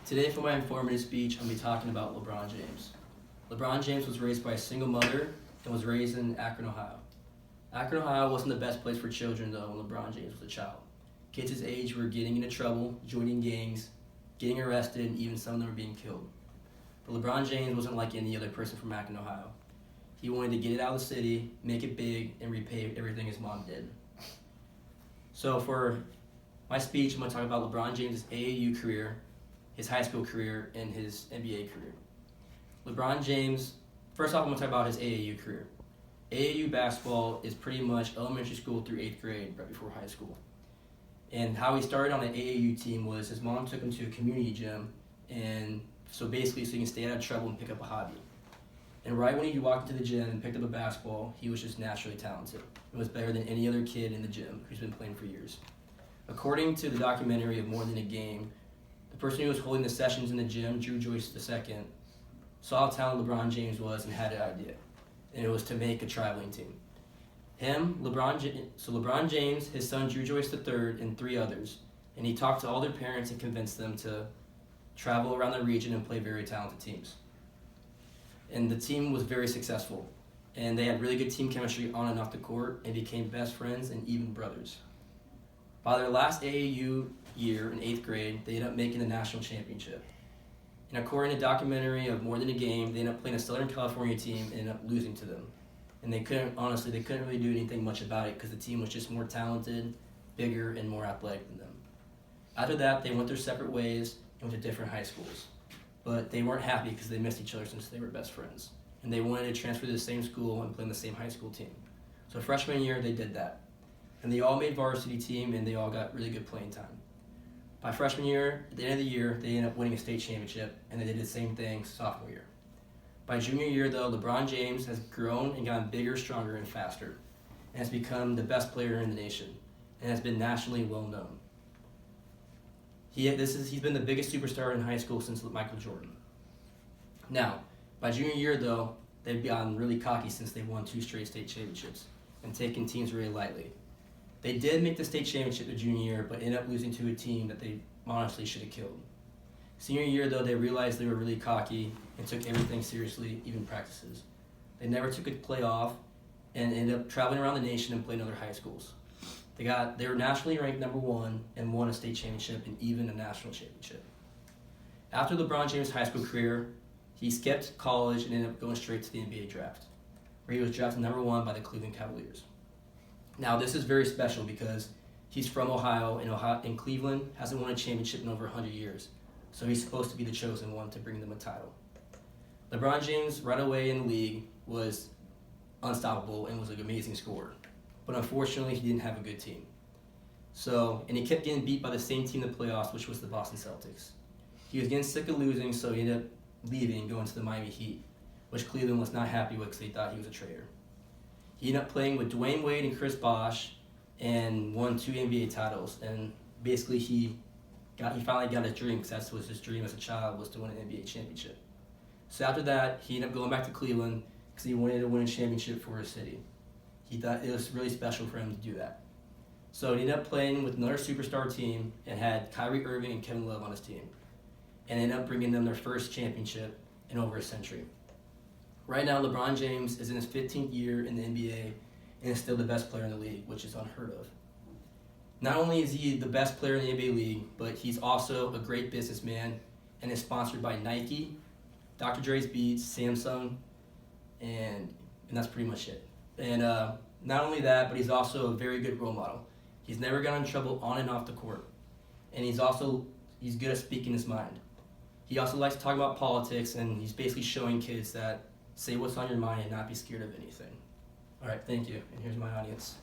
Today for my informative speech, I'm going to be talking about LeBron James. LeBron James was raised by a single mother and was raised in Akron, Ohio. Akron, Ohio wasn't the best place for children though when LeBron James was a child. Kids his age were getting into trouble, joining gangs, getting arrested, and even some of them were being killed. But LeBron James wasn't like any other person from Akron, Ohio. He wanted to get it out of the city, make it big, and repay everything his mom did. So for my speech, I'm going to talk about LeBron James' AAU career, his high school career, and his NBA career. LeBron James, first off, I'm going to talk about his AAU career. AAU basketball is pretty much elementary school through 8th grade, right before high school. And how he started on an AAU team was his mom took him to a community gym, and so basically so he can stay out of trouble and pick up a hobby. And right when he walked into the gym and picked up a basketball, he was just naturally talented. He was better than any other kid in the gym who's been playing for years. According to the documentary of More Than a Game, the person who was holding the sessions in the gym, Drew Joyce II, saw how talented LeBron James was and had an idea. And it was to make a traveling team. LeBron James, his son Drew Joyce III, and 3 others. And he talked to all their parents and convinced them to travel around the region and play very talented teams. And the team was very successful. And they had really good team chemistry on and off the court and became best friends and even brothers. By their last AAU year in 8th grade, they ended up making the national championship. And according to the documentary of More Than a Game, they ended up playing a Southern California team and ended up losing to them. And they couldn't really do anything much about it because the team was just more talented, bigger, and more athletic than them. After that, they went their separate ways and went to different high schools. But they weren't happy because they missed each other since they were best friends. And they wanted to transfer to the same school and play in the same high school team. So freshman year, they did that. And they all made varsity team and they all got really good playing time. By freshman year, at the end of the year, they ended up winning a state championship, and they did the same thing sophomore year. By junior year, though, LeBron James has grown and gotten bigger, stronger, and faster, and has become the best player in the nation, and has been nationally well known. He's been the biggest superstar in high school since Michael Jordan. Now, by junior year, though, they've gotten really cocky since they won 2 straight state championships and taken teams really lightly. They did make the state championship the junior year, but ended up losing to a team that they honestly should have killed. Senior year, though, they realized they were really cocky and took everything seriously, even practices. They never took a play off and ended up traveling around the nation and playing other high schools. They were nationally ranked number 1 and won a state championship and even a national championship. After LeBron James' high school career, he skipped college and ended up going straight to the NBA draft, where he was drafted number 1 by the Cleveland Cavaliers. Now, this is very special because he's from Ohio, and Cleveland hasn't won a championship in over 100 years, so he's supposed to be the chosen one to bring them a title. LeBron James, right away in the league, was unstoppable and was an amazing scorer, but unfortunately, he didn't have a good team. And he kept getting beat by the same team in the playoffs, which was the Boston Celtics. He was getting sick of losing, so he ended up leaving, going to the Miami Heat, which Cleveland was not happy with because they thought he was a traitor. He ended up playing with Dwayne Wade and Chris Bosh and won 2 NBA titles. And basically he finally got his dream because that was his dream as a child, was to win an NBA championship. So after that, he ended up going back to Cleveland because he wanted to win a championship for his city. He thought it was really special for him to do that. So he ended up playing with another superstar team and had Kyrie Irving and Kevin Love on his team. And ended up bringing them their first championship in over a century. Right now, LeBron James is in his 15th year in the NBA and is still the best player in the league, which is unheard of. Not only is he the best player in the NBA league, but he's also a great businessman and is sponsored by Nike, Dr. Dre's Beats, Samsung, and that's pretty much it. And not only that, but he's also a very good role model. He's never gotten in trouble on and off the court. And he's good at speaking his mind. He also likes to talk about politics, and he's basically showing kids that say what's on your mind and not be scared of anything. All right, thank you, and here's my audience.